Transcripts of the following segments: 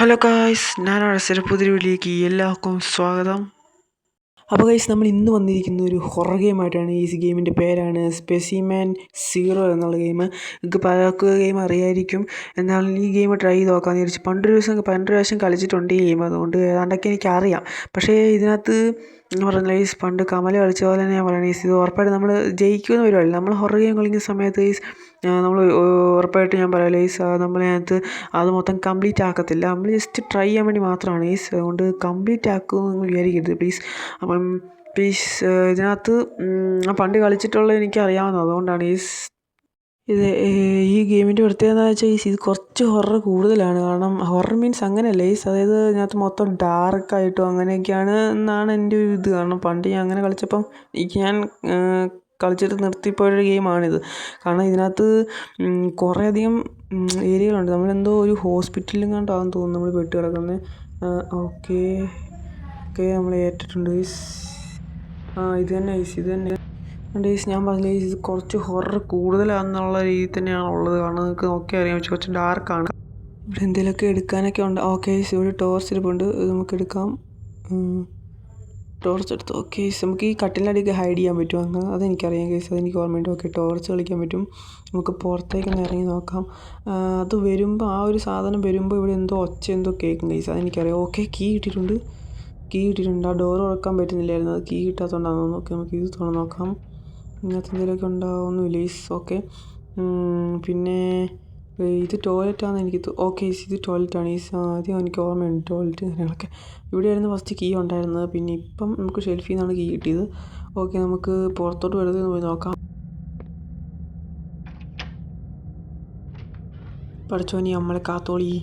Hello guys, ഞാനാണ് പുതിയ വീഡിയോയിലേക്ക് എല്ലാവർക്കും സ്വാഗതം. അപ്പോൾ ഗൈസ്, നമ്മൾ ഇന്ന് വന്നിരിക്കുന്ന ഒരു ഹൊറർ ഗെയിമായിട്ടാണ്. ഈ ഗെയിമിൻ്റെ പേരാണ് സ്പെസിമെൻ സീറോ എന്നുള്ള ഗെയിം. നിങ്ങൾക്ക് പലർക്കും ഗെയിം അറിയായിരിക്കും. എന്നാലും ഈ ഗെയിം ട്രൈ ചെയ്ത് നോക്കാമെന്ന് വിചാരിച്ചു. പണ്ട് പ്രാവശ്യം കളിച്ചിട്ടുണ്ട് ഈ ഗെയിം, അതുകൊണ്ട് ഏതാണ്ടൊക്കെ എനിക്കറിയാം. പക്ഷേ ഇതിനകത്ത് എന്ന് പറഞ്ഞാൽ ഗൈസ്, പണ്ട് കമൽ കളിച്ച പോലെ തന്നെ ഞാൻ പറയണ ഗൈസ്, ഇത് ഉറപ്പായിട്ട് നമ്മൾ ജയിക്കുമെന്ന് പരിപാടിയില്ല. നമ്മൾ ഹൊറർ ഗെയിം കളിക്കുന്ന സമയത്ത് ഗൈസ്, നമ്മൾ ഉറപ്പായിട്ട് ഞാൻ പറയാം ഗൈസ്, നമ്മളതിനകത്ത് അത് മൊത്തം കംപ്ലീറ്റ് ആക്കത്തില്ല. നമ്മൾ ജസ്റ്റ് ട്രൈ ചെയ്യാൻ വേണ്ടി മാത്രമാണ് ഗൈസ്. അതുകൊണ്ട് കംപ്ലീറ്റ് ആക്കുമെന്ന് വിചാരിക്കരുത് പ്ലീസ്. അപ്പം പ്ലീസ്, ഇതിനകത്ത് പണ്ട് കളിച്ചിട്ടുള്ളത് എനിക്ക് അറിയാവുന്നത്, അതുകൊണ്ടാണ് ഈ ഗെയിമിൻ്റെ പ്രത്യേകത എന്താണെന്ന് വെച്ചാൽ ഇത് കുറച്ച് ഹൊറർ കൂടുതലാണ്. കാരണം ഹൊറർ മീൻസ് അങ്ങനെയല്ല അതായത് ഇതിനകത്ത് മൊത്തം ഡാർക്കായിട്ടും അങ്ങനെയൊക്കെയാണ് എന്നാണ് എൻ്റെ ഒരു ഇത്. കാരണം പണ്ട് ഞാൻ അങ്ങനെ കളിച്ചപ്പം ഞാൻ കളിച്ചിട്ട് നിർത്തിപ്പോയൊരു ഗെയിമാണിത്. കാരണം ഇതിനകത്ത് കുറേയധികം ഏരിയകളുണ്ട്. നമ്മളെന്തോ ഒരു ഹോസ്പിറ്റലിലും കണ്ടാണെന്ന് തോന്നുന്നു നമ്മൾ പെട്ട് കിടക്കുന്നത്. ഓക്കെ നമ്മൾ ഏറ്റിട്ടുണ്ട്. ഇത് തന്നെ ഞാൻ പറഞ്ഞ ഇത് കുറച്ച് ഹൊറർ കൂടുതലാണെന്നുള്ള രീതിയിൽ തന്നെയാണ് ഉള്ളത്. കാരണം നിങ്ങൾക്ക് നോക്കിയാൽ അറിയാം, കുറച്ച് ഡാർക്കാണ്. ഇവിടെ എന്തെങ്കിലുമൊക്കെ എടുക്കാനൊക്കെ ഉണ്ട്. ഓക്കെ, ഇവിടെ ടോർച്ച് ഇരിപ്പുണ്ട്, നമുക്ക് എടുക്കാം. ടോർച്ച് എടുത്തു. ഓക്കെ, നമുക്ക് ഈ കട്ടിലിനടിയൊക്കെ ഹൈഡ് ചെയ്യാൻ പറ്റും. അങ്ങനെ അതെനിക്കറിയാം കേസ്, അതെനിക്ക് ഓർമ്മയുണ്ട്. ഓക്കെ, ടോർച്ച് കളിക്കാൻ പറ്റും. നമുക്ക് പുറത്തേക്കൊന്ന് ഇറങ്ങി നോക്കാം. അത് വരുമ്പോൾ ആ ഒരു സാധനം വരുമ്പോൾ ഇവിടെ എന്തോ കേൾക്കും കേസ്, അതെനിക്കറിയാം. ഓക്കെ, കീ കിട്ടിയിട്ടുണ്ട്. ആ ഡോർ തുറക്കാൻ പറ്റുന്നില്ലായിരുന്നു, അത് കീ കിട്ടാത്തതുകൊണ്ടാണെന്ന്. ഓക്കെ, നമുക്ക് ഇത് തുറന്ന് നോക്കാം. ഇങ്ങനത്തെ എന്തെങ്കിലുമൊക്കെ ഉണ്ടാവുന്നില്ല ഈസ്. ഓക്കെ, പിന്നെ ഇത് ടോയ്ലറ്റാണെന്ന് എനിക്ക് ഓക്കെ, ഇത് ടോയ്ലറ്റാണ് ഈസ്. ആദ്യം എനിക്ക് ഓർമ്മയുണ്ട് ടോയ്ലറ്റ് കാര്യങ്ങളൊക്കെ. ഇവിടെയായിരുന്നു ഫസ്റ്റ് കീ ഉണ്ടായിരുന്നത്, പിന്നെ ഇപ്പം നമുക്ക് ഷെൽഫിൽ നിന്നാണ് കീ കിട്ടിയത്. ഓക്കെ, നമുക്ക് പുറത്തോട്ട് വെറുതെ പോയി നോക്കാം. പഠിച്ചോനി നമ്മളെ കാത്തോളി.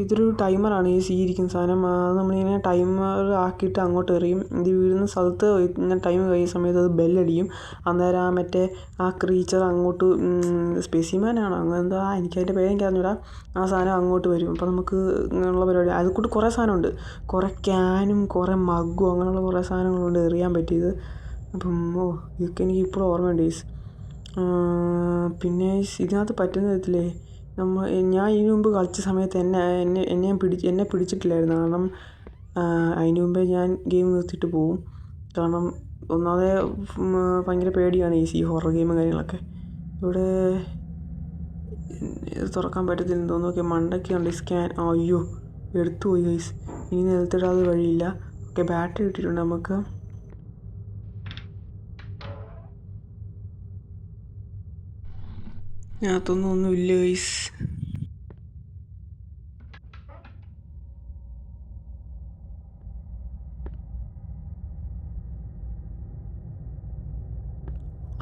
ഇതൊരു ടൈമറാണ് ഈ ഇരിക്കുന്ന സാധനം. അത് നമ്മളിങ്ങനെ ടൈമർ ആക്കിയിട്ട് അങ്ങോട്ട് എറിയും. ഇത് വീഴുന്ന സ്ഥലത്ത് ഇങ്ങനെ ടൈം കഴിയുന്ന സമയത്ത് അത് ബെല്ലടിക്കും. അന്നേരം ആ ക്രീച്ചർ അങ്ങോട്ട്, സ്പെസിമാനാണോ അങ്ങനെന്താ, എനിക്കതിൻ്റെ പേരെനിക്ക് അറിഞ്ഞൂടാ, ആ സാധനം അങ്ങോട്ട് വരും. അപ്പോൾ നമുക്ക് ഇങ്ങനെയുള്ള പരിപാടി അത് കൂട്ട് കുറേ സാധനമുണ്ട്. കുറേ ക്യാനും കുറേ മഗ്ഗും അങ്ങനെയുള്ള കുറേ സാധനങ്ങളുണ്ട് എറിയാൻ പറ്റിയത്. അപ്പം ഇതൊക്കെ എനിക്ക് ഇപ്പോഴും ഓർമ്മയുണ്ട് ഈസ്. പിന്നെ ഇതിനകത്ത് പറ്റുന്ന വിധത്തിലേ ഞാൻ ഇതിനു മുമ്പ് കളിച്ച സമയത്ത് എന്നെ പിടിച്ചിട്ടില്ലായിരുന്നു. കാരണം അതിന് മുമ്പേ ഞാൻ ഗെയിം നിർത്തിയിട്ട് പോവും. കാരണം ഒന്നാമതെ ഭയങ്കര പേടിയാണ് ഈ ഹൊറർ ഗെയിമും കാര്യങ്ങളൊക്കെ. ഇവിടെ തുറക്കാൻ പറ്റത്തില്ല തോന്നുന്നു. നോക്കി മണ്ടയ്ക്ക് കണ്ട് സ്കാൻ. അയ്യോ, എടുത്തു പോയി ഗൈസ്. ഇനി നിലത്തിടാതെ വഴിയില്ല. ഓക്കെ, ബാറ്ററി കിട്ടിയിട്ടുണ്ട് നമുക്ക്. ഒന്നുമില്ല ഗൈസ്.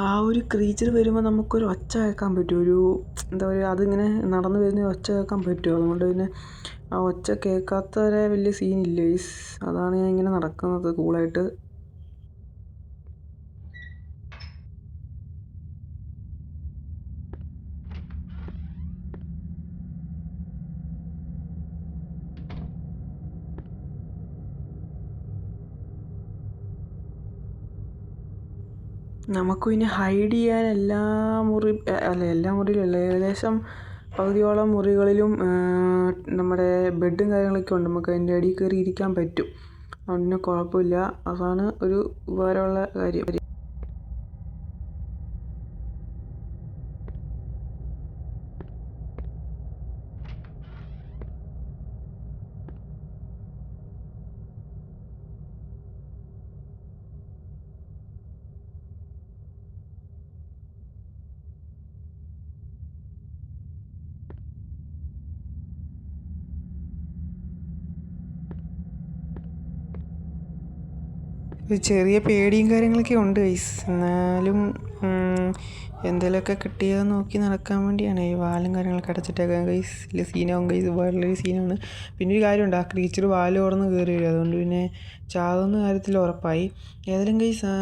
ആ ഒരു ക്രീച്ചർ വരുമ്പോൾ നമുക്കൊരു ഒച്ച കേൾക്കാൻ പറ്റും. എന്താ പറയുക, അതിങ്ങനെ നടന്നു വരുന്ന ഒച്ച കേൾക്കാൻ പറ്റും. അതുകൊണ്ട് പിന്നെ ആ ഒച്ച കേൾക്കാത്തവരെ വലിയ സീനില്ല ഗൈസ്. അതാണ് ഞാൻ ഇങ്ങനെ നടക്കുന്നത് കൂളായിട്ട്. നമുക്ക് പിന്നെ ഹൈഡ് ചെയ്യാൻ എല്ലാ മുറിയിലല്ല, ഏകദേശം പകുതിയോളം മുറികളിലും നമ്മുടെ ബെഡും കാര്യങ്ങളൊക്കെ ഉണ്ട്. നമുക്ക് അതിൻ്റെ അടിയിൽ കയറി ഇരിക്കാൻ പറ്റും. അതുകൊണ്ട് കുഴപ്പമില്ല. അതാണ് ഒരു ഉപകാരമുള്ള കാര്യം. ഒരു ചെറിയ പേടിയും കാര്യങ്ങളൊക്കെ ഉണ്ട് ഗൈസ്. എന്നാലും എന്തെങ്കിലുമൊക്കെ കിട്ടിയോ നോക്കി നടക്കാൻ വേണ്ടിയാണ് ഈ വാലും കാര്യങ്ങളൊക്കെ അടച്ചിട്ടേക്കാൻ ഗൈസ്. വലിയ സീനാവും ഗൈസ്, വളരെ സീനാണ്. പിന്നെ ഒരു കാര്യമുണ്ട്, ആ ക്രീച്ചർ വാല് തുറന്ന് കയറി വരും. അതുകൊണ്ട് പിന്നെ ചാകുന്ന കാര്യത്തിൽ ഉറപ്പായി. ഏതായാലും ഗൈസ്,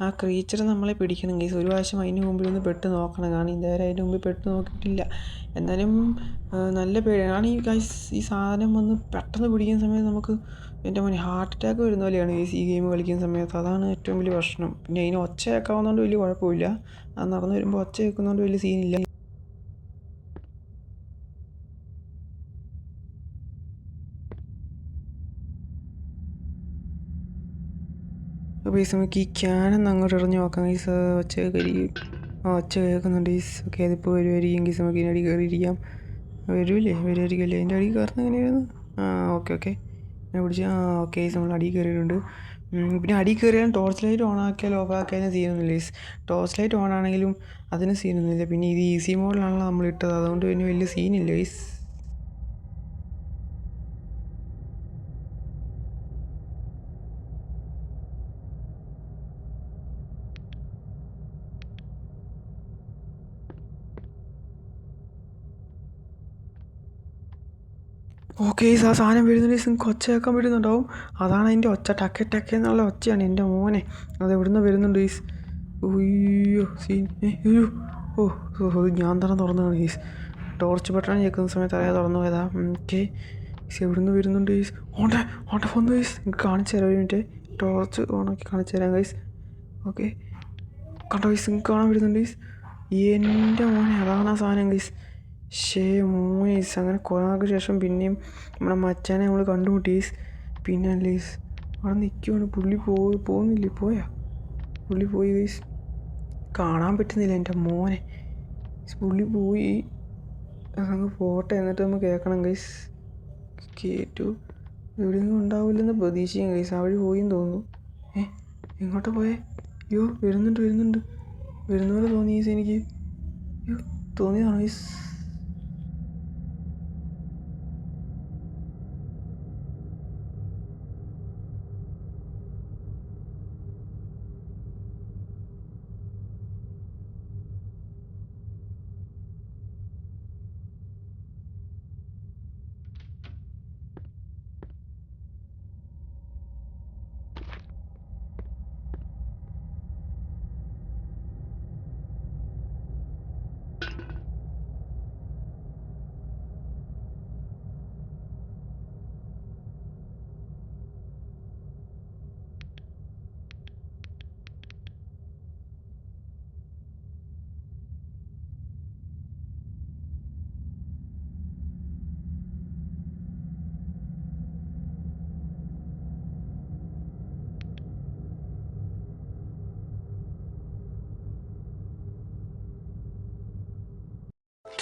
ആ ക്രീച്ചർ നമ്മളെ പിടിക്കണം ഗൈസ്. ഒരു പ്രാവശ്യം അതിന് മുമ്പിൽ ഒന്ന് പെട്ട് നോക്കണം. കാരണം ഇതുവരെ അതിന് മുമ്പിൽ പെട്ട് നോക്കിയിട്ടില്ല. എന്നാലും നല്ല പേടിയാണ് ഈ സാധനം വന്ന് പെട്ടെന്ന് പിടിക്കുന്ന സമയത്ത് നമുക്ക് എൻ്റെ മോനെ ഹാർട്ട് അറ്റാക്ക് വരുന്ന പോലെയാണ് ഈ ഗെയിം കളിക്കുന്ന സമയത്ത്. അതാണ് ഏറ്റവും വലിയ പ്രശ്നം. പിന്നെ അതിന് ഒച്ച കേൾക്കാവുന്നതുകൊണ്ട് വലിയ കുഴപ്പമില്ല. അത് നടന്നു വരുമ്പോൾ ഒച്ച കേൾക്കുന്നതുകൊണ്ട് വലിയ സീനില്ല. ഗൈസ് നമുക്ക് ഈ ക്യാനൊന്ന് അങ്ങോട്ട് എറിഞ്ഞ് നോക്കാം ഗൈസ്. ഒച്ച കേൾക്കുന്നുണ്ട് ഗൈസ്. ഓക്കെ അതിപ്പോൾ വരുമായിരിക്കും ഗൈസ്. നമുക്ക് ഇതിൻ്റെ അടി കയറിയിരിക്കാം. വരുമായിരിക്കുമല്ലേ? അതിൻ്റെ അടി കയറുന്നത് എങ്ങനെയായിരുന്നു? ഓക്കെ ഞാൻ പിടിച്ച്. ഓക്കെ ഗൈസ് നമ്മൾ അടി കയറിയിട്ടുണ്ട്. പിന്നെ അടി കയറിയാലും ടോർച്ച് ലൈറ്റ് ഓൺ ആക്കിയാലും ഓഫ് ആക്കിയാലും സീനൊന്നുമില്ല ഗൈസ്. ടോർച്ച് ലൈറ്റ് ഓൺ ആണെങ്കിലും അതിന് സീനൊന്നുമില്ല. പിന്നെ ഇത് ഈസി മോഡിലാണല്ലോ നമ്മൾ ഇട്ടത്, അതുകൊണ്ട് പിന്നെ വലിയ സീനില്ല ഗൈസ്. ഓക്കെ ആ സാധനം വരുന്നുണ്ട്. നിങ്ങൾക്ക് ഒച്ച കേൾക്കാൻ പറ്റുന്നുണ്ടാവും. അതാണ് അതിൻ്റെ ഒച്ച. ടക്കെ എന്നുള്ള ഒച്ചയാണ് എൻ്റെ മോനെ. അത് എവിടുന്ന് വരുന്നുണ്ട് ഗൈസ്. അയ്യോ സീൻ. അയ്യോ ഞാൻ തന്നെ തുറന്നു ഗൈസ്. ടോർച്ച് ബട്ടൺ ഞെക്കുന്ന സമയത്ത് അറിയാതെ തുറന്നു പോയതാ. ഓക്കെ എവിടുന്ന് വരുന്നുണ്ട് ഗൈസ്. ഓണ്ടെ വന്നു ഗൈസ്. നിങ്ങൾക്ക് കാണിച്ചു തരാം ഒരു മിനിറ്റ്. ടോർച്ച് ഓണാക്കി കാണിച്ചു തരാം ഗൈസ്. ഓക്കെ കണ്ടോ ഗൈസ്, നിങ്ങൾക്ക് കാണാൻ വരുന്നുണ്ട് ഗൈസ്. എൻ്റെ മോനെ അതാണ് ആ സാധനം ഗൈസ്. മോനീസ് അങ്ങനെ കുറേ നാൾക്ക് ശേഷം പിന്നെയും നമ്മുടെ മച്ചാനെ നമ്മൾ കണ്ടുമുട്ടി ഗൈസ്. പിന്നെ ഗൈസ് അവിടെ നിൽക്കുവാണ്. പുള്ളി പോകുന്നില്ലേ? പുള്ളി പോയി ഗൈസ്. കാണാൻ പറ്റുന്നില്ല എൻ്റെ മോനെ. പുള്ളി പോയി. അങ്ങ് പോട്ടെ, എന്നിട്ട് നമ്മൾ കേൾക്കണം ഗൈസ്. കേട്ടു എവിടെയെങ്കിലും ഉണ്ടാവില്ലെന്ന് പ്രതീക്ഷിക്കാം ഗൈസ്. ആ വഴി പോയെന്ന് തോന്നുന്നു. എങ്ങോട്ടാ പോയേ? അയ്യോ വരുന്ന പോലെ തോന്നി ഗൈസ് എനിക്ക്. തോന്നിയതാണോ ഗൈസ്?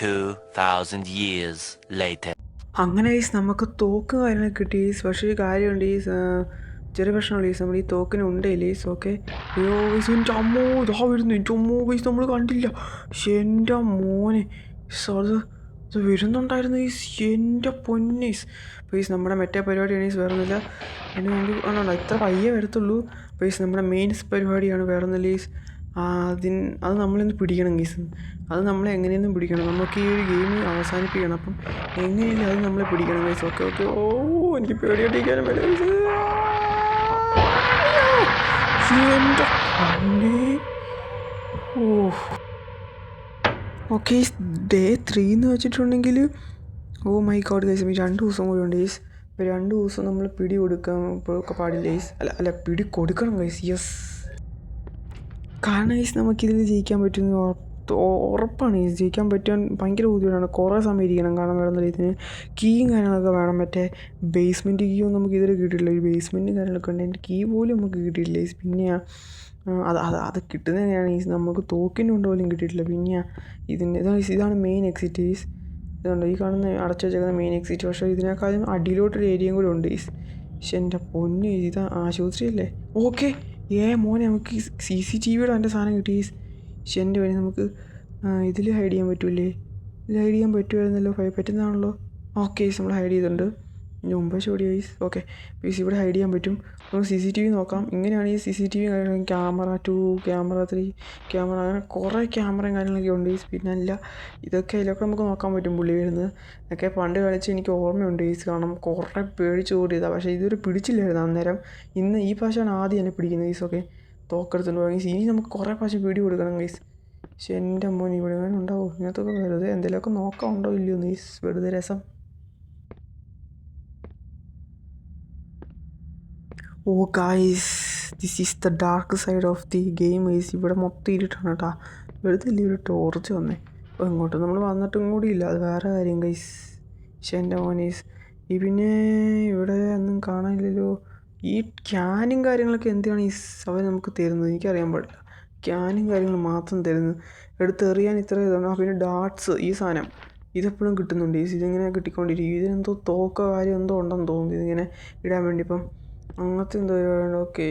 2000 years later. അങ്ങനെ ഗൈസ് നമുക്ക് തോക്ക് കാര്യങ്ങളൊക്കെ കിട്ടി ഗൈസ്. പക്ഷേ ഒരു കാര്യമുണ്ട് ഗൈസ്, ചെറിയ പ്രശ്നമുള്ള ഗൈസ്. നമ്മൾ ഈ തോക്കിന് ഉണ്ടല്ലേ ഗൈസ്. ഓക്കെ അയ്യോ ഗൈസ് എൻ്റെ അമ്മോ ഇതാ വരുന്നു. എൻ്റെ അമ്മോ ഗൈസ് നമ്മൾ കണ്ടില്ല. എൻ്റെ മോനെ അത് വരുന്നുണ്ടായിരുന്നു ഗൈസ്. എൻ്റെ പൊന്നീസ് ഗൈസ്. നമ്മുടെ മറ്റേ പരിപാടിയാണ് ഗൈസ്. വേറെ ഒന്നുമില്ല. എൻ്റെ മുമ്പിൽ ആണോ ഇത്ര പയ്യെ വരത്തുള്ളൂ ഗൈസ്. നമ്മുടെ മെയിൻസ് പരിപാടിയാണ് വേറെ ഒന്നുമില്ല ഗൈസ്. അത് നമ്മളിന്ന് പിടിക്കണം ഗൈസ്. അത് നമ്മളെ എങ്ങനെയൊന്നും പിടിക്കണം. നമുക്ക് ഈ ഒരു ഗെയിം അവസാനിപ്പിക്കണം. അപ്പം എങ്ങനെയില്ല അത് നമ്മളെ പിടിക്കണം ഗൈസ്. ഓക്കെ എനിക്ക് പേടിയായിട്ടിരിക്കാനും വേണ്ട ഗൈസ്. ഓക്കെ ഡേ 3 എന്ന് വെച്ചിട്ടുണ്ടെങ്കിൽ മൈ ഗോഡ് ഗൈസ്. 2 ദിവസം കൂടി ഉണ്ട് ഗൈസ്. ഇപ്പോൾ 2 ദിവസം നമ്മൾ പിടി കൊടുക്കാൻ പാടില്ല ഗൈസ്. അല്ല പിടി കൊടുക്കണം ഗൈസ്. യെസ്, കാരണം ഗൈസ് നമുക്കിതിൽ ജയിക്കാൻ പറ്റുന്ന ഉറപ്പാണ് ഗൈസ്. ജയിക്കാൻ പറ്റാൻ ഭയങ്കര ബുദ്ധിമുട്ടാണ്. കുറേ സമയം ഇരിക്കണം. കാരണം വേണമെന്നില്ല ഇതിന് കീയും കാര്യങ്ങളൊക്കെ വേണം. മറ്റേ ബേസ്മെൻറ്റ് കീയും നമുക്ക് ഇതിൽ കിട്ടിയിട്ടില്ല. ഒരു ബേസ്മെൻറ്റും കാര്യങ്ങളൊക്കെ ഉണ്ട്. അതിൻ്റെ കീ പോലും നമുക്ക് കിട്ടിയിട്ടില്ല ഗൈസ്. പിന്നെ അത് കിട്ടുന്നത് തന്നെയാണ് ഗൈസ്. നമുക്ക് തോക്കിൻ്റെ കൊണ്ട് പോലും കിട്ടിയിട്ടില്ല. പിന്നെ ഇതാണ് മെയിൻ എക്സിറ്റ് ഗൈസ്. ഇതുണ്ട് ഈ കാണുന്ന അടച്ചു വെച്ചേക്കുന്ന മെയിൻ എക്സിറ്റ്. പക്ഷേ ഇതിനേക്കാളും അടിയിലോട്ടൊരു ഏരിയയും കൂടെ ഉണ്ട് ഗൈസ്. പക്ഷെ എൻ്റെ പൊന്ന് ഇത് ആശുപത്രിയല്ലേ? ഓക്കെ മോനെ നമുക്ക് CCTVയുടെ എൻ്റെ സാധനം കിട്ടി ഗൈസ്. പക്ഷെ എൻ്റെ വഴി നമുക്ക് ഇതിൽ ഹൈഡ് ചെയ്യാൻ പറ്റൂലേ? ഇതിൽ ഹൈഡ് ചെയ്യാൻ പറ്റുമായിരുന്നല്ലോ. പറ്റുന്നതാണല്ലോ. ഓക്കെ ഗൈസ് നമ്മൾ ഹൈഡ് ചെയ്തിട്ടുണ്ട്. ഇതിൻ്റെ മുമ്പേ ചോടി ഗൈസ്. ഓക്കെ ഗൈസ് ഇവിടെ ഹൈഡ് ചെയ്യാൻ പറ്റും. നമുക്ക് CCTV നോക്കാം. ഇങ്ങനെയാണ് ഈ CCTV കാര്യങ്ങളും. ക്യാമറ 2, ക്യാമറ 3, ക്യാമറ അങ്ങനെ കുറേ ക്യാമറയും കാര്യങ്ങളൊക്കെ ഉണ്ട് ഗൈസ്. പിന്നെ അല്ല ഇതിലൊക്കെ നമുക്ക് നോക്കാൻ പറ്റും പുള്ളി വരുന്നത്. ഒക്കെ പണ്ട് കളിച്ച് എനിക്ക് ഓർമ്മയുണ്ട് ഗൈസ്. കാരണം കുറേ പേടിച്ച് ഓടിയതാണ്. പക്ഷേ ഇതൊരു പിടിച്ചില്ലായിരുന്നു അന്നേരം. ഈ പ്രാവശ്യമാണ് ആദ്യം എന്നെ പിടിക്കുന്നത് ഗൈസ്. ഓക്കെ തോക്കെടുത്തുകൊണ്ട് പോയി ഗൈസ്. ഇനി നമുക്ക് കുറേ പ്രാവശ്യം വീഡിയോ കൊടുക്കണം ഗൈസ്. പക്ഷെ എൻ്റെ അമ്മോൻ ഇവിടെ അങ്ങനെ ഉണ്ടാവും. ഇങ്ങനത്തൊക്കെ വെറുതെ എന്തെങ്കിലുമൊക്കെ നോക്കാൻ ഉണ്ടോ ഇല്ലയോ ഗൈസ്. വെറുതെ രസം. Guys this is the dark side of the game guys. ഇവിടെ മൊത്തം ഇരുട്ടാണ് കേട്ടോ. വെറുതെ ഇല്ല ഒരു ടോർച്ച് വന്നേ. അപ്പോൾ ഇങ്ങോട്ട് നമ്മൾ വന്നിട്ടും കൂടി ഇല്ല. അത് വേറെ കാര്യം ഗൈസ്. പക്ഷെ എൻ്റെ മോനീസ് പിന്നെ ഇവിടെ ഒന്നും കാണാനില്ലല്ലോ. ഈ ക്യാനും കാര്യങ്ങളൊക്കെ എന്തിനാണ് ഈ അവർ നമുക്ക് തരുന്നത് എനിക്കറിയാൻ പാടില്ല. ക്യാനും കാര്യങ്ങളും മാത്രം തരുന്നത്, എടുത്തെറിയാൻ ഇത്ര ഇതാണ്. പിന്നെ ഡാർട്സ്, ഈ സാധനം ഇതെപ്പോഴും കിട്ടുന്നുണ്ട്. ഇതിങ്ങനെ കിട്ടിക്കൊണ്ടിരിക്കും. ഇതിനെന്തോ തോക്കോ കാര്യം എന്തോ ഉണ്ടെന്ന് തോന്നുന്നു ഇതിങ്ങനെ ഇടാൻ വേണ്ടി. ഇപ്പം അങ്ങനത്തെ എന്തോ ഓക്കെ.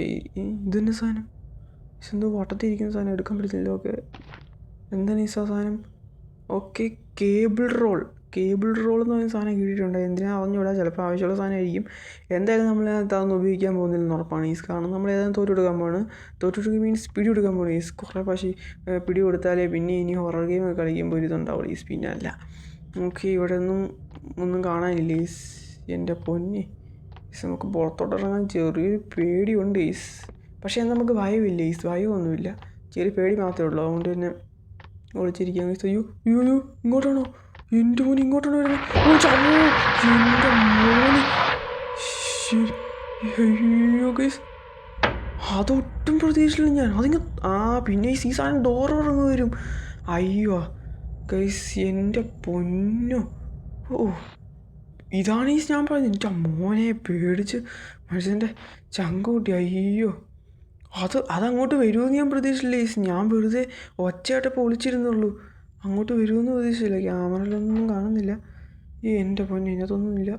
ഇതെന്നെ സാധനം, എന്തോ വട്ടത്തിരിക്കുന്ന സാധനം, എടുക്കാൻ പറ്റത്തില്ല. ഓക്കെ, എന്താണ് ഈ സാധനം? ഓക്കെ, കേബിൾ റോൾ എന്ന് പറയുന്ന സാധനം കിട്ടിയിട്ടുണ്ട്. എന്തിനാ അറിഞ്ഞൂടാ, ചിലപ്പോൾ ആവശ്യമുള്ള സാധനമായിരിക്കും. എന്തായാലും നമ്മൾ അതൊന്നും ഉപയോഗിക്കാൻ പോകുന്നില്ലെന്ന് ഉറപ്പാണ് ഈസ്. കാരണം നമ്മൾ ഏതായാലും തോറ്റെടുക്കാൻ പോവാണ്. തോറ്റെടുക്കുക മീൻസ് പിടി കൊടുക്കാൻ പോകണം ഈസ്. കുറേ പക്ഷേ പിടി കൊടുത്താലേ പിന്നെ ഇനി ഹൊറർ ഗെയിം കളിക്കുമ്പോൾ ഇതുണ്ടാവുള്ളൂ ഈസ്, പിന്നെ അല്ല. ഓക്കെ, ഇവിടെ ഒന്നും കാണാനില്ല ഈസ്. എൻ്റെ പൊന്നെ ഈസ്, നമുക്ക് പുറത്തോട്ടിറങ്ങാൻ ചെറിയൊരു പേടിയുണ്ട് ഈസ്. പക്ഷേ നമുക്ക് ഭയമില്ല ഈസ്, ഭയമൊന്നുമില്ല, ചെറിയ പേടി മാത്രമേ ഉള്ളൂ. അതുകൊണ്ട് തന്നെ ഒളിച്ചിരിക്കാൻ ഈസ്. അയ്യോ അയ്യോ അയ്യോ, ഇങ്ങോട്ടാണോ? എൻ്റെ മോനെ ഇങ്ങോട്ടാണ് വരുന്നത്. എൻ്റെ മോനെ, അയ്യോ ഗൈസ്, അതൊട്ടും പ്രതീക്ഷിച്ചില്ല ഞാൻ. പിന്നെ ഈ സാധനം ഡോർ തുറന്ന് വരും. അയ്യോ ഗൈസ്, എൻ്റെ പൊന്നോ. ഇതാണ് ഈ ഞാൻ പറഞ്ഞത്, എൻ്റെ മോനെ പേടിച്ച് മനുഷ്യൻ്റെ ചങ്ക് കൂട്ടി. അയ്യോ, അതങ്ങോട്ട് വരുമെന്ന് ഞാൻ പ്രതീക്ഷിച്ചില്ല ഈസ്. ഞാൻ വെറുതെ ഒച്ചയായിട്ടപ്പോൾ ഒളിച്ചിരുന്നുള്ളൂ. അങ്ങോട്ട് വരുമെന്ന് പ്രതീക്ഷിച്ചില്ല. ക്യാമറയിലൊന്നും കാണുന്നില്ല. എൻ്റെ പൊന്നെ, ഇതിനകത്തൊന്നുമില്ല.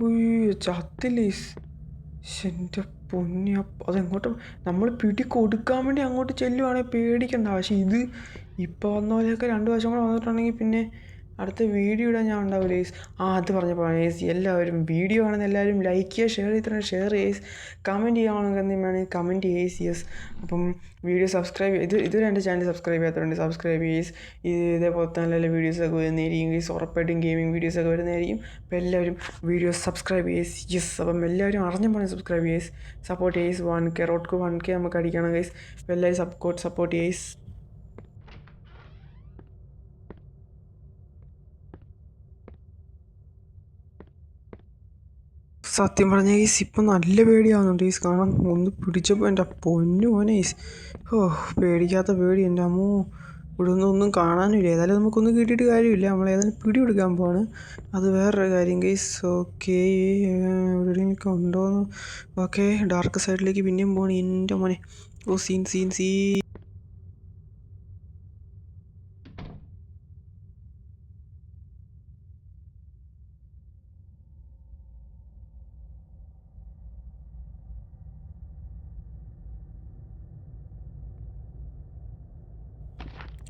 ഉയ്യോ, ചത്തില്ല ഈസ്. എൻ്റെ പൊന്നെ, അതെങ്ങോട്ട് നമ്മൾ പിടി കൊടുക്കാൻ വേണ്ടി അങ്ങോട്ട് ചെല്ലുവാണെങ്കിൽ പേടിക്കണ്ട. പക്ഷേ ഇത് ഇപ്പോൾ വന്ന പോലെയൊക്കെ 2 വർഷം കൂടെ വന്നിട്ടുണ്ടെങ്കിൽ പിന്നെ അടുത്ത വീഡിയോ ഇടാൻ ഞാൻ ഉണ്ടാവില്ല ഏസ്. അത് പറഞ്ഞപ്പോഴാണ് ഏസ്, എല്ലാവരും വീഡിയോ ആണെന്ന് എല്ലാവരും ലൈക്ക് ചെയ്യുക, ഷെയർ ചെയ്യുക, കമൻറ്റ് ചെയ്യുകയാണെങ്കിൽ എന്തെങ്കിലും കമൻറ്റ് ചെയ്യേസ്. യെസ്, അപ്പം വീഡിയോ സബ്സ്ക്രൈബ് ഇതുവരെ എൻ്റെ ചാനൽ സബ്സ്ക്രൈബ് ചെയ്യാത്തതുകൊണ്ട് സബ്സ്ക്രൈബ് ചെയ്യേസ്. ഇതേപോലത്തെ നല്ല നല്ല വീഡിയോസൊക്കെ വരുന്നതായിരിക്കും ഗൈസ്. ഉറപ്പായിട്ടും ഗെയിമിംഗ് വീഡിയോസൊക്കെ വരുന്നതായിരിക്കും. അപ്പോൾ എല്ലാവരും വീഡിയോ സബ്സ്ക്രൈബ് ചെയ്യേസ്. യെസ്, അപ്പം എല്ലാവരും അറിഞ്ഞ പോലെ സബ്സ്ക്രൈബ് ചെയ്യേസ്, സപ്പോർട്ട് ചെയ്യേസ്. 1K റോഡ് ടു 1K നമുക്ക് അടിക്കണം ഗൈസ്. അപ്പോൾ എല്ലാവരും സപ്പോർട്ട് ചെയ്യേസ്. സത്യം പറഞ്ഞ ഈസ് ഇപ്പം നല്ല പേടിയാവുന്നുണ്ട് ഈസ്. കാരണം ഒന്ന് പിടിച്ചപ്പോൾ എൻ്റെ പൊന്നു മോനെ ഈസ്, പേടിക്കാത്ത പേടി. എൻ്റെ അമ്മോ, ഇവിടെ ഒന്നും കാണാനുമില്ല. ഏതായാലും നമുക്കൊന്നും കിട്ടിയിട്ട് കാര്യമില്ല. നമ്മളേതായാലും പിടി കൊടുക്കാൻ പോവാണ്, അത് വേറൊരു കാര്യം ഗൈസ്. ഓക്കെ, എവിടെയെങ്കിലും ഉണ്ടോയെന്ന്. ഓക്കെ, ഡാർക്ക് സൈഡിലേക്ക് പിന്നെയും പോകണം. എൻ്റെ മോനെ, സീൻ.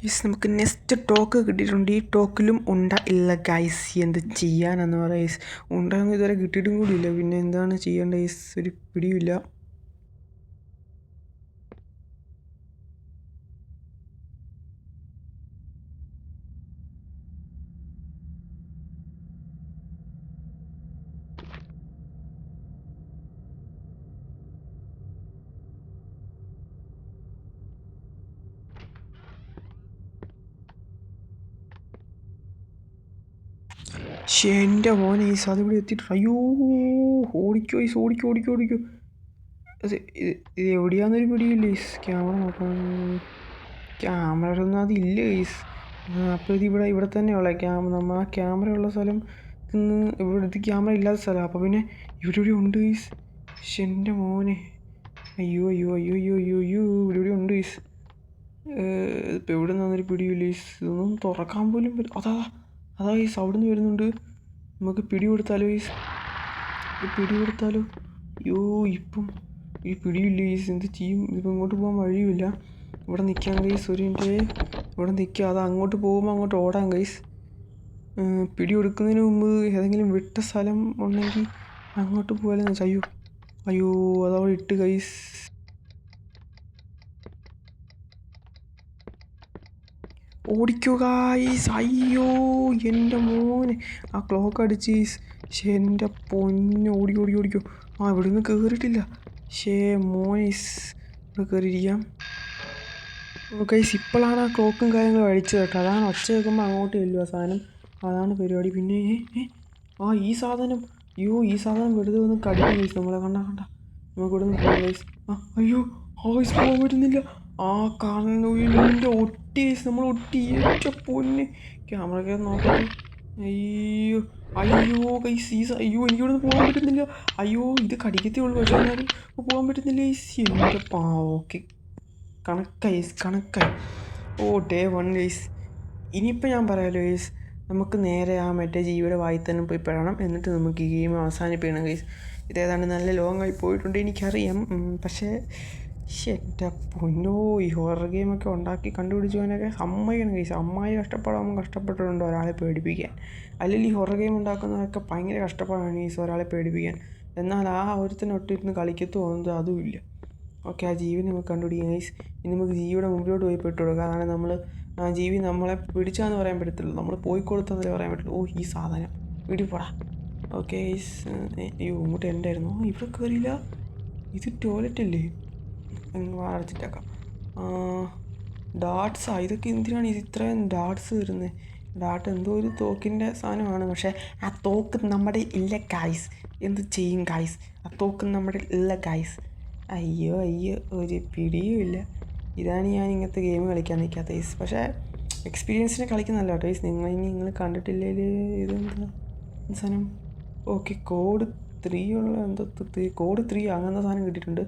ഗൈസ്, നമുക്ക് നെക്സ്റ്റ് ടോക്ക് കിട്ടിയിട്ടുണ്ട്. ഈ ടോക്കിലും ഇല്ല ഗൈസ്, എന്ത് ചെയ്യാനെന്ന് പറയാം ഗൈസ്. ഉണ്ടാകുന്ന ഇതുവരെ കിട്ടിയിട്ടും കൂടിയില്ല. പിന്നെ എന്താണ് ചെയ്യേണ്ടത് ഗൈസ്, ഒരു പിടിയുമില്ല. പക്ഷേ എൻ്റെ മോനെ ഈസ്, അതിവിടെ എത്തിയിട്ട് അയ്യോ, ഓടിക്കോ ഈസ്, ഓടിക്കോ. അത് ഇത് എവിടെയാണെന്നൊരു പിടിയില്ല ഈസ്. ക്യാമറ നോക്കാം, ക്യാമറ അതില്ല ഈസ്. അപ്പോൾ ഇവിടെ തന്നെയുള്ള നമ്മൾ ആ ക്യാമറ ഉള്ള സ്ഥലം ഇവിടുത്തെ ക്യാമറ ഇല്ലാത്ത സ്ഥലമാണ്. അപ്പോൾ പിന്നെ ഇവിടെ ഉണ്ട് ഈസ്. പക്ഷെ എൻ്റെ മോനെ, അയ്യോ ഇവിടെ ഉണ്ട് ഈസ്. ഇപ്പോൾ എവിടെ നിന്നൊരു പിടിയില്ല ഈസ്. ഇതൊന്നും തുറക്കാൻ പോലും പറ്റും. അതാ ഈസ്, അവിടെ നിന്ന് വരുന്നുണ്ട്. നമുക്ക് പിടി കൊടുത്താലോ ഈസ്, അയ്യോ, ഇപ്പം ഈ പിടിയില്ല ഈസ്. എന്ത് ചെയ്യും? ഇതിപ്പോൾ ഇങ്ങോട്ട് പോകാൻ വഴിയുമില്ല. ഇവിടെ നിൽക്കാം ഗൈസ്, ഒരു മിനിറ്റ് ഇവിടെ നിൽക്കുക. അത് അങ്ങോട്ട് പോകുമ്പോൾ അങ്ങോട്ട് ഓടാം ഗൈസ്. പിടി കൊടുക്കുന്നതിന് മുമ്പ് ഏതെങ്കിലും വിട്ട സ്ഥലം ഉണ്ടെങ്കിൽ അങ്ങോട്ട് പോയാലെന്ന് വെച്ചാൽ. അയ്യോ അതവിടെ ഇട്ട് ഗൈസ്. ഓടിക്കോ ഗൈസ്. അയ്യോ എൻ്റെ മോനെ, ആ ക്ലോക്ക് അടിച്ച് ഗൈസ്. പക്ഷേ എൻ്റെ പൊന്നെ, ഓടിക്കോ. ഇവിടെ നിന്ന് കയറിയിട്ടില്ല. പക്ഷേ മോനീസ്, ഇവിടെ കയറിയിരിക്കാം. ഗൈസ്, ഇപ്പോഴാണ് ആ ക്ലോക്കും കാര്യങ്ങളും അടിച്ചത് കേട്ടോ. അതാണ് ഒച്ച കേൾക്കുമ്പോൾ അങ്ങോട്ട് ചെല്ലും ആ സാധനം. അതാണ് പരിപാടി. പിന്നെ ഈ സാധനം, ഈ സാധനം വെറുതെ ഒന്ന് കടിക്കും ഗൈസ്. നമ്മളെ കണ്ട നമുക്ക് ഇവിടെ നിന്ന് പോകാം ഗൈസ്. അയ്യോ ഗൈസ്, പോകാൻ പറ്റുന്നില്ല. കാണുന്ന ഒട്ടി ഗൈസ്, നമ്മൾ ഒട്ടി. ഏറ്റ പൊന്നെ, ക്യാമറയ്ക്ക് നോക്കട്ടെ. അയ്യോ അയ്യോ ഗൈസ് അയ്യോ എനിക്കിവിടെ പോകാൻ പറ്റുന്നില്ല. അയ്യോ ഇത് കടിക്കത്തേ ഉള്ളൂ, പക്ഷേ എന്നാലും പോകാൻ പറ്റുന്നില്ല ഗൈസ്. എൻ്റെ ഓക്കെ കണക്കായി. ഓ ഡേ 1 ഗൈസ്. ഇനിയിപ്പോൾ ഞാൻ പറയാമല്ലോ ഗൈസ്, നമുക്ക് നേരെ ആ മറ്റേ ജീവിയുടെ വായി തന്നെ പോയി പെടണം, എന്നിട്ട് നമുക്ക് ഈ ഗെയിം അവസാനിപ്പിക്കണം ഗൈസ്. ഇതേതാണ്ട് നല്ല ലോങ് ആയി പോയിട്ടുണ്ട് എനിക്കറിയാം, പക്ഷേ എൻ്റെ പൊന്നോ, ഈ ഹൊറർ ഗെയിമൊക്കെ ഉണ്ടാക്കി കണ്ടുപിടിച്ചവനൊക്കെ സമ്മതിക്കണം ഗൈസ്. അമ്മായി കഷ്ടപ്പാടാകുമ്പോൾ കഷ്ടപ്പെട്ടിട്ടുണ്ട് ഒരാളെ പേടിപ്പിക്കാൻ. അല്ലെങ്കിൽ ഈ ഹൊറർ ഗെയിം ഉണ്ടാക്കുന്നതൊക്കെ ഭയങ്കര കഷ്ടപ്പാടാണ് ഗൈസ് ഒരാളെ പേടിപ്പിക്കാൻ. എന്നാൽ ആ ഒരുത്തിനൊട്ടിരുന്ന് കളിക്കത്ത് പോകുന്നത് അതുമില്ല. ഓക്കെ, ആ ജീവി നമുക്ക് കണ്ടുപിടിക്കാം ഗൈസ്. ഇനി നമുക്ക് ജീവിയുടെ മുമ്പിലോട്ട് പോയി പെട്ട് കൊടുക്കാം. അതാണ് നമ്മൾ ആ ജീവി നമ്മളെ പിടിച്ചാന്ന് പറയാൻ പറ്റത്തില്ല, നമ്മൾ പോയി കൊടുത്തെന്നല്ലേ പറയാൻ പറ്റുള്ളൂ. ഓ ഈ സാധനം വീട്ടിൽ പോടാ. ഓക്കെ ഗൈസ്, അയ്യോ ഇങ്ങോട്ട് എന്തായിരുന്നു, ഇവിടെ കയറിയില്ല. ഇത് ടോയ്ലറ്റ് അല്ലേ, അടച്ചിട്ടേക്കാം. ഡാട്ട്സാ ഇതൊക്കെ, എന്തിനാണ് ഇത് ഇത്രയും ഡാട്ട്സ് വരുന്നത്? ഡാട്ട് എന്തോ ഒരു തോക്കിൻ്റെ സാധനമാണ്, പക്ഷേ ആ തോക്ക് നമ്മുടെ ഇല്ല ഗൈസ്. എന്ത് ചെയ്യും ഗൈസ്, ആ തോക്ക് നമ്മുടെ ഇല്ല ഗൈസ്. അയ്യോ ഒരു പിടിയും ഇല്ല. ഇതാണ് ഞാൻ ഇങ്ങനത്തെ ഗെയിം കളിക്കാൻ നിൽക്കാത്ത ഗൈസ്. പക്ഷേ എക്സ്പീരിയൻസിനെ കളിക്കുന്നല്ല കേട്ടോ ഗൈസ്. നിങ്ങൾ കണ്ടിട്ടില്ലെങ്കിൽ ഇതെന്താ സാധനം? ഓക്കെ, കോഡ് 3 ഉള്ള എന്തോ കോഡ് 3 അങ്ങനത്തെ സാധനം കിട്ടിയിട്ടുണ്ട്.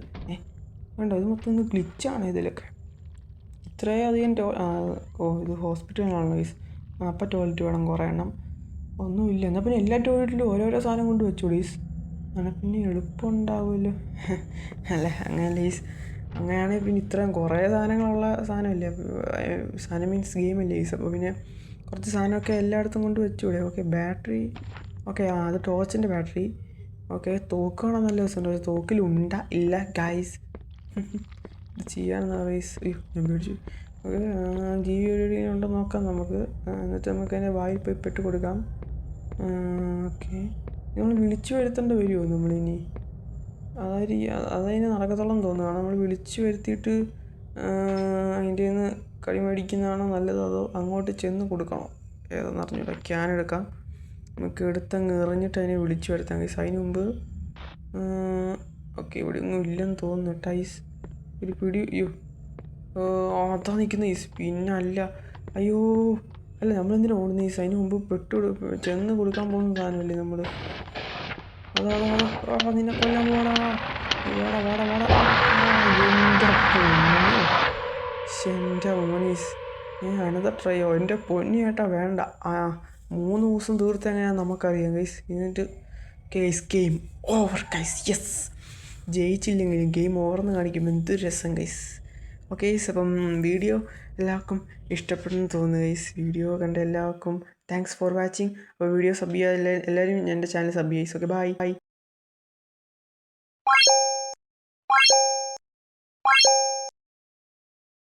വേണ്ട, ഇത് മൊത്തം ഒന്ന് ഗ്ലിച്ചാണ് ഇതിലൊക്കെ. ഇത്രയധികം ഇത് ഹോസ്പിറ്റലാണല്ലോ ഗൈസ്. അപ്പോൾ ടോയ്ലറ്റ് വേണം കുറേ എണ്ണം. ഒന്നുമില്ല, എന്നാൽ പിന്നെ എല്ലാ ടോയ്ലറ്റിലും ഓരോരോ സാധനം കൊണ്ട് വെച്ചു ഗൈസ്. അങ്ങനെ പിന്നെ എളുപ്പം ഉണ്ടാവുമല്ലോ. അല്ല അങ്ങനെയല്ല ഗൈസ്, അങ്ങനെയാണെങ്കിൽ പിന്നെ ഇത്രയും കുറേ സാധനങ്ങളുള്ള സാധനമില്ലേ, സാധനം മീൻസ് ഗെയിമല്ലേ ഗൈസ്. അപ്പോൾ പിന്നെ കുറച്ച് സാധനമൊക്കെ എല്ലായിടത്തും കൊണ്ട് വെച്ചുകൂടെ? ഓക്കെ, ബാറ്ററി ഓക്കെ, അത് ടോർച്ചിൻ്റെ ബാറ്ററി. ഓക്കെ, തോക്കാണോ നല്ല രസമുണ്ട്, പക്ഷേ തോക്കിലുണ്ട ഇല്ല ഗൈസ്. ഇത് ചെയ്യാമെന്നാ ഗൈസ്. അയ്യോ ഞാൻ പേടിച്ചു. ഓക്കെ, ജീവി എവിടെ ഉണ്ടോ നോക്കാം നമുക്ക്, എന്നിട്ട് നമുക്ക് അതിനെ വായിൽ പോയി പെട്ട് കൊടുക്കാം. ഓക്കെ, നമ്മൾ വിളിച്ചു വരുത്തേണ്ടി വരുമോ നമ്മളിനി? അതതിന് നടക്കത്തോളം തോന്നുകയാണ്. നമ്മൾ വിളിച്ചു വരുത്തിയിട്ട് അതിൻ്റെ നിന്ന് കടി മേടിക്കുന്നതാണോ നല്ലത്, അതോ അങ്ങോട്ട് ചെന്ന് കൊടുക്കണോ? ഏതെന്ന് അറിഞ്ഞൂടാ. ക്യാൻ എടുക്കാം, നമുക്ക് എടുത്തങ്ങ് എറിഞ്ഞിട്ട് അതിനെ വിളിച്ചു വരുത്താം ഗൈസ്. അതിന് മുമ്പ് ഓക്കെ, ഇവിടെ ഒന്നും ഇല്ലെന്ന് തോന്നുന്നു ടൈസ്. ഒരു പിടി. അയ്യോ അതാ നിൽക്കുന്ന ഗൈസ്, പിന്നെ അല്ല. അയ്യോ അല്ല, നമ്മളെന്തിനാ ഓടുന്ന ഗൈസ്? അതിന് മുമ്പ് ചെന്ന് കൊടുക്കാൻ പോകുന്ന സാധനമല്ലേ നമ്മൾ. അതാ നിന്നെ കൊല്ലാൻ പോടാ. എൻ്റെ മോനീസ്, അനദർ ട്രയോ. എൻ്റെ പൊന്നി ഏട്ടാ വേണ്ട. 3 ദിവസം തീർത്ത് എങ്ങനെയാണെന്ന് നമുക്കറിയാം ഗൈസ്. എന്നിട്ട് ഗെയിം ഓവർ ഗൈസ്. യെസ്, ജയിച്ചില്ലെങ്കിലും ഗെയിം ഓവർന്ന് കാണിക്കുമ്പോൾ എന്തൊരു രസം ഗൈസ്. ഓക്കെ ഗൈസ്, അപ്പം വീഡിയോ എല്ലാവർക്കും ഇഷ്ടപ്പെട്ടെന്ന് തോന്നുന്നു ഗൈസ്. വീഡിയോ കണ്ട എല്ലാവർക്കും താങ്ക്സ് ഫോർ വാച്ചിങ്. അപ്പോൾ വീഡിയോ സബ് ചെയ്യുക, എല്ലാവരും എൻ്റെ ചാനൽ സബ് ചെയ്യും. Okay by.